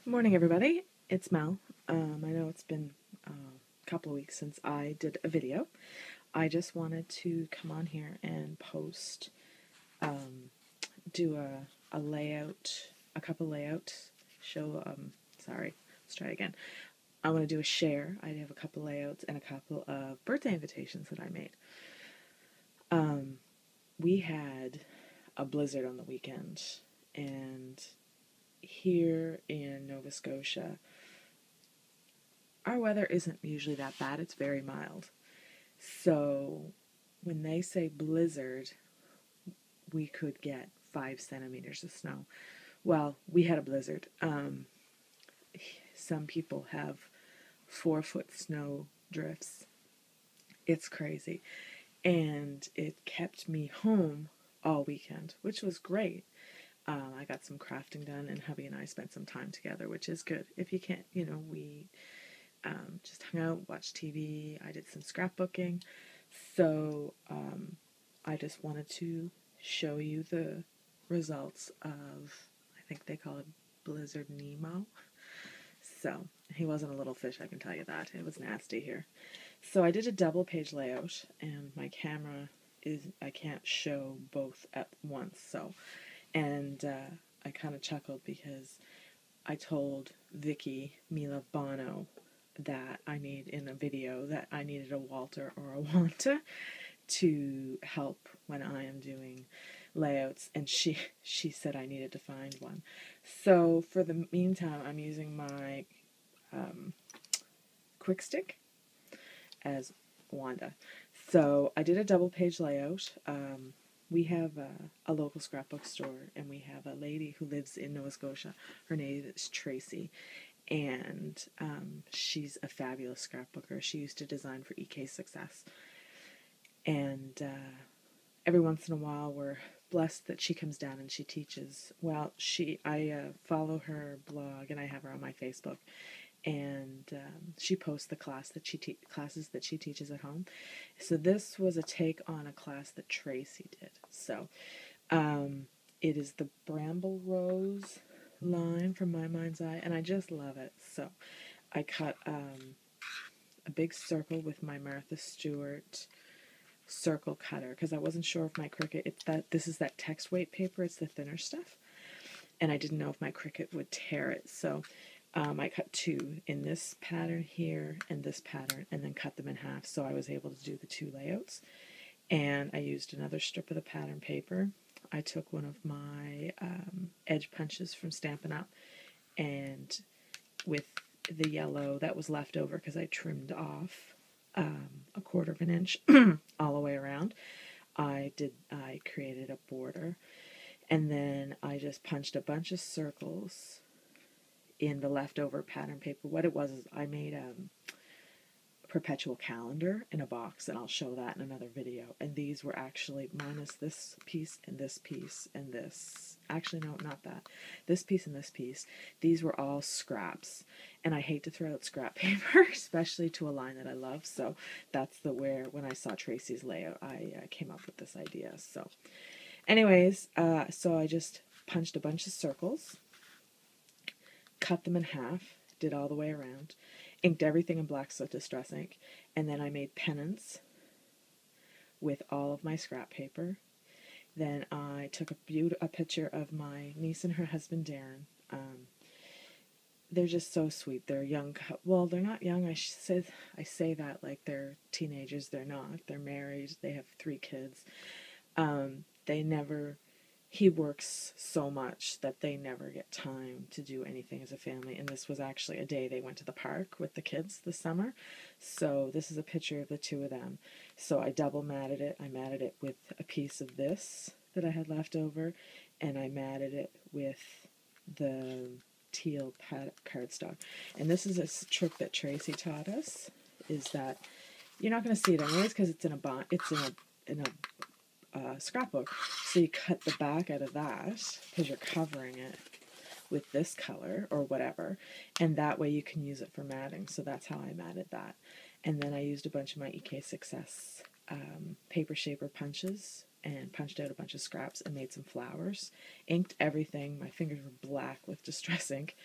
Morning, everybody. It's Mel. I know it's been a couple of weeks since I did a video. I just wanted to come on here and post, do a layout, a couple layouts, show, sorry, let's try again. I want to do a share. I have a couple layouts and a couple of birthday invitations that I made. We had a blizzard on the weekend, and here in Nova Scotia, our weather isn't usually that bad. It's very mild. So when they say blizzard, we could get 5 centimeters of snow. Well, we had a blizzard. Some people have 4 foot snow drifts. It's crazy. And it kept me home all weekend, which was great. I got some crafting done, and hubby and I spent some time together, which is good. If you can't, we just hung out, watched TV. I did some scrapbooking. So I just wanted to show you the results of, I think they call it Blizzard Nemo. So he wasn't a little fish, I can tell you that. It was nasty here. So I did a double page layout, and my camera I can't show both at once. So, and I kind of chuckled because I told Vicky Mila Bono that I need in a video that I needed a Walter or a Wanta to help when I am doing layouts, and she said I needed to find one. So for the meantime, I'm using my quick stick as Wanda. So I did a double page layout. We have a local scrapbook store, and we have a lady who lives in Nova Scotia. Her name is Tracy, and she's a fabulous scrapbooker. She used to design for EK Success, and every once in a while we're blessed that she comes down and she teaches. Well, I follow her blog, and I have her on my Facebook, and she posts the classes that she teaches at home. So this was a take on a class that Tracy did. So it is the Bramble Rose line from My Mind's Eye, and I just love it. So I cut a big circle with my Martha Stewart circle cutter, because I wasn't sure if my Cricut, this is that text weight paper, it's the thinner stuff, and I didn't know if my Cricut would tear it. So I cut 2 in this pattern here and this pattern, and then cut them in half, so I was able to do the 2 layouts. And I used another strip of the pattern paper. I took one of my edge punches from Stampin' Up, and with the yellow that was left over, because I trimmed off a 1/4 of an inch all the way around, I created a border, and then I just punched a bunch of circles in the leftover pattern paper. What it was is I made a perpetual calendar in a box, and I'll show that in another video. And these were actually, minus this piece and this piece and this, actually no, not that, this piece and this piece, these were all scraps. And I hate to throw out scrap paper, especially to a line that I love. So that's when I saw Tracy's layout, I came up with this idea. So anyways, so I just punched a bunch of circles, cut them in half, did all the way around, inked everything in black soot distress ink, and then I made pennants with all of my scrap paper. Then I took a picture of my niece and her husband Darren. They're just so sweet. They're young. Well, they're not young. I say that like they're teenagers. They're not. They're married. They have 3 kids. He works so much that they never get time to do anything as a family. And this was actually a day they went to the park with the kids this summer. So this is a picture of the 2 of them. So I double matted it. I matted it with a piece of this that I had left over, and I matted it with the teal cardstock. And this is a trick that Tracy taught us, is that you're not going to see it anyways because it's in a scrapbook. So you cut the back out of that because you're covering it with this color or whatever, and that way you can use it for matting. So that's how I matted that. And then I used a bunch of my EK Success paper shaper punches and punched out a bunch of scraps and made some flowers. Inked everything. My fingers were black with distress ink,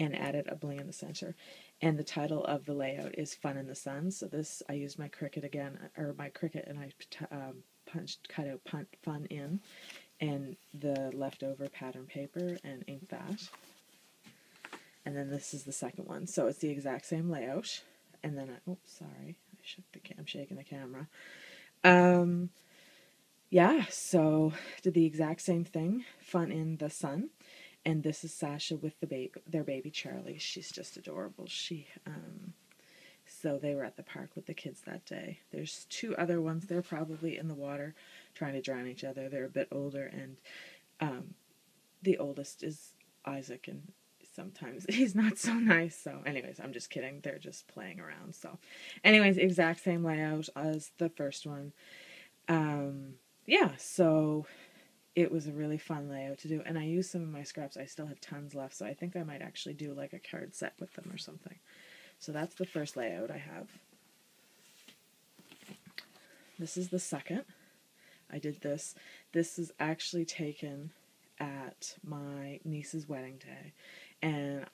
and added a bling in the center. And the title of the layout is Fun in the Sun. So this, I used my Cricut again, or my Cricut, and I cut out fun in, and the leftover pattern paper, and inked that. And then this is the second one. So it's the exact same layout. And then oh, sorry, I'm shaking the camera. Yeah, so did the exact same thing, Fun in the Sun. And this is Sasha with their baby Charlie. She's just adorable. So they were at the park with the kids that day. There's two other ones. They're probably in the water trying to drown each other. They're a bit older, and the oldest is Isaac, and sometimes he's not so nice. So anyways, I'm just kidding. They're just playing around. So anyways, exact same layout as the first one. Yeah, so it was a really fun layout to do, and I used some of my scraps. I still have tons left, so I think I might actually do like a card set with them or something. So that's the first layout I have. This is the second. I did this. This is actually taken at my niece's wedding day, and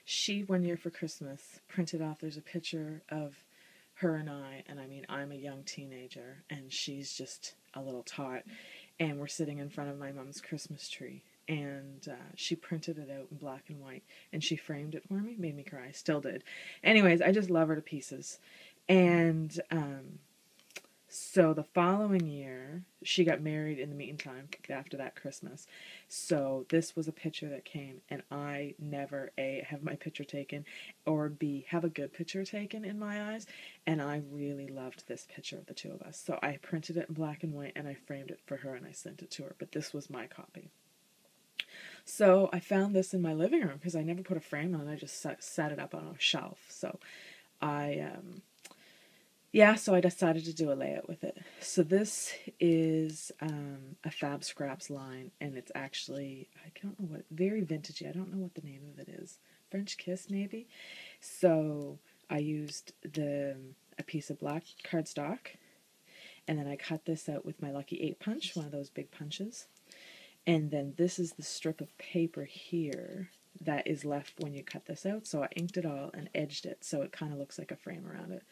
she, one year for Christmas, printed off, there's a picture of her and I mean, I'm a young teenager, and she's just a little tot, and we're sitting in front of my mom's Christmas tree, and she printed it out in black and white, and she framed it for me, made me cry, still did. Anyways, I just love her to pieces, and so the following year, she got married in the meantime after that Christmas. So this was a picture that came, and I never, A, have my picture taken, or B, have a good picture taken in my eyes, and I really loved this picture of the two of us. So I printed it in black and white, and I framed it for her, and I sent it to her, but this was my copy. So I found this in my living room, because I never put a frame on it, I just set it up on a shelf. So so I decided to do a layout with it. So this is a Fab Scraps line, and it's actually, I don't know what, very vintagey. I don't know what the name of it is. French Kiss, maybe? So I used a piece of black cardstock, and then I cut this out with my Lucky 8 punch, one of those big punches. And then this is the strip of paper here that is left when you cut this out. So I inked it all and edged it so it kind of looks like a frame around it.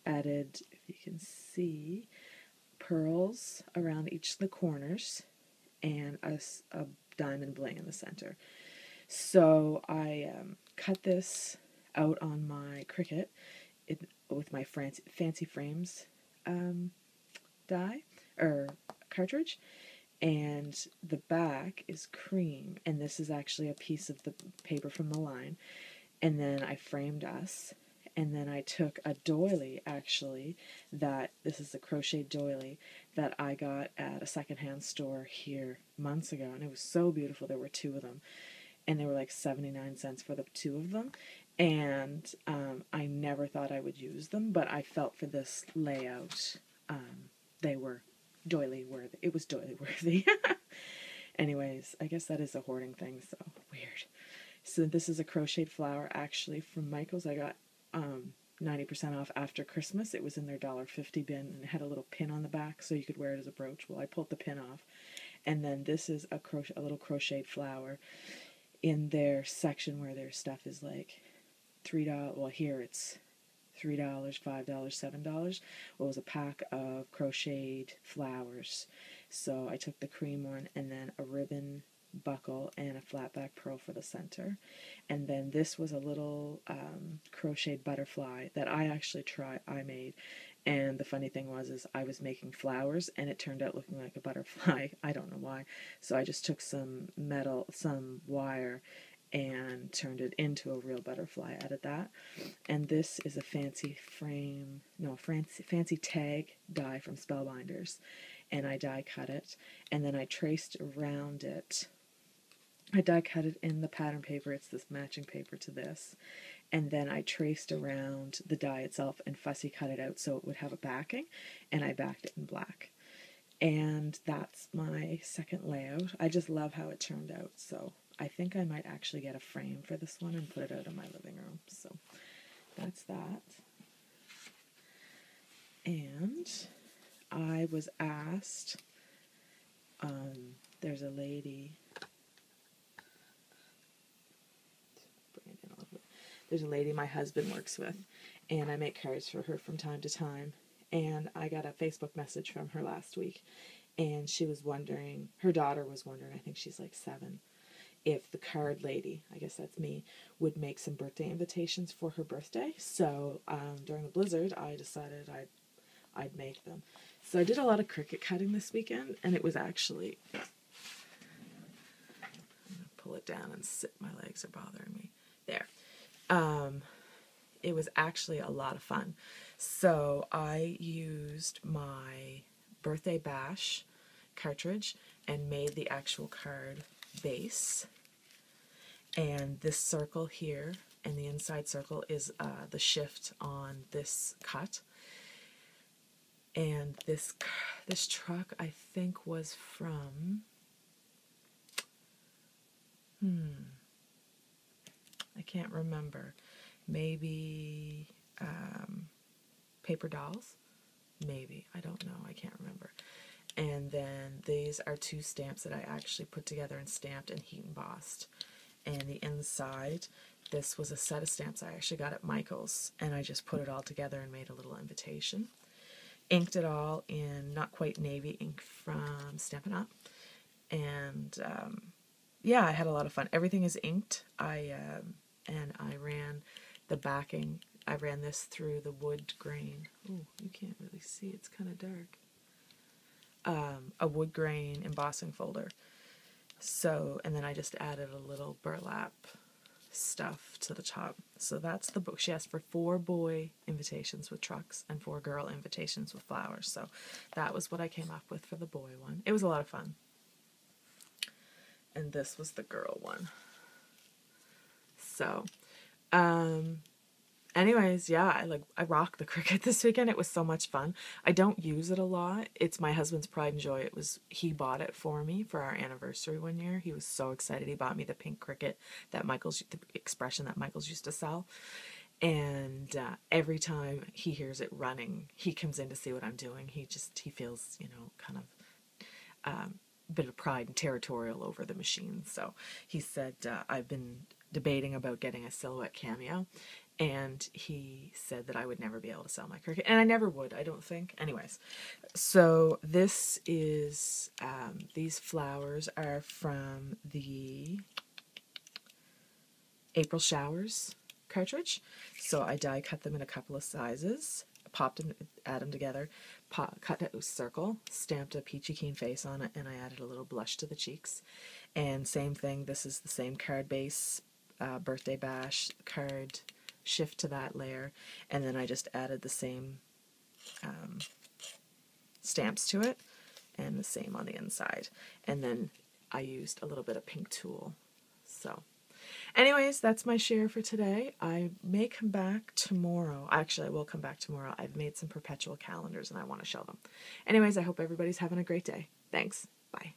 Added, if you can see, pearls around each of the corners, and a diamond bling in the center. So I cut this out on my Cricut with my Fancy Frames die, or cartridge, and the back is cream, and this is actually a piece of the paper from the line, and then I framed us. And then I took a doily, actually, this is a crocheted doily that I got at a secondhand store here months ago, and it was so beautiful. There were two of them, and they were like 79 cents for the two of them, and I never thought I would use them, but I felt for this layout, they were doily worthy. It was doily worthy. Anyways, I guess that is a hoarding thing, so weird. So this is a crocheted flower, actually, from Michael's. I got 90% off after Christmas. It was in their $1.50 bin, and it had a little pin on the back so you could wear it as a brooch. Well, I pulled the pin off. And then this is a little crocheted flower in their section where their stuff is like $3. Well, here it's $3, $5, $7. Well, it was a pack of crocheted flowers. So I took the cream one, and then a ribbon buckle and a flat back pearl for the center. And then this was a little crocheted butterfly that I made. And the funny thing is I was making flowers, and it turned out looking like a butterfly. I don't know why. So I just took some wire, and turned it into a real butterfly out of that. And this is a fancy tag die from Spellbinders. And I die cut it, and then I traced around it. I die cut it in the pattern paper. It's this matching paper to this. And then I traced around the die itself and fussy cut it out so it would have a backing, and I backed it in black. And that's my second layout. I just love how it turned out, so I think I might actually get a frame for this one and put it out in my living room. So that's that. And I was asked, there's a lady, There's a lady my husband works with, and I make cards for her from time to time. And I got a Facebook message from her last week, and she was wondering, her daughter was wondering, I think she's like 7, if the card lady, I guess that's me, would make some birthday invitations for her birthday. So during the blizzard, I decided I'd make them. So I did a lot of cricket cutting this weekend, and it was actually, I'm gonna pull it down and sit, my legs are bothering me. There. It was actually a lot of fun. So I used my birthday bash cartridge and made the actual card base. And this circle here and the inside circle is the shift on this cut. And this truck, I think, was from, I can't remember. Maybe Paper Dolls? Maybe. I don't know. I can't remember. And then these are 2 stamps that I actually put together and stamped and heat embossed. And the inside, this was a set of stamps I actually got at Michael's, and I just put it all together and made a little invitation. Inked it all in Not Quite Navy ink from Stampin' Up! And yeah, I had a lot of fun. Everything is inked. And I ran the backing. I ran this through the wood grain. Oh, you can't really see. It's kind of dark. A wood grain embossing folder. So, and then I just added a little burlap stuff to the top. So that's the book. She asked for 4 boy invitations with trucks and 4 girl invitations with flowers. So that was what I came up with for the boy one. It was a lot of fun. And this was the girl one. So, anyways, yeah, I rocked the Cricut this weekend. It was so much fun. I don't use it a lot. It's my husband's pride and joy. He bought it for me for our anniversary one year. He was so excited. He bought me the pink Cricut that the expression that Michael's used to sell. And every time he hears it running, he comes in to see what I'm doing. He feels, kind of a bit of pride and territorial over the machine. So he said, I've been debating about getting a silhouette cameo, and he said that I would never be able to sell my Cricut, and I never would, I don't think. Anyways, so this is, these flowers are from the April Showers cartridge. So I die cut them in a couple of sizes, popped them, add them together, cut a circle, stamped a peachy keen face on it, and I added a little blush to the cheeks. And same thing, this is the same card base, birthday bash card, shift to that layer, and then I just added the same stamps to it, and the same on the inside. And then I used a little bit of pink tulle. So anyways, that's my share for today. I may come back tomorrow. Actually, I will come back tomorrow. I've made some perpetual calendars and I want to show them. Anyways, I hope everybody's having a great day. Thanks. Bye.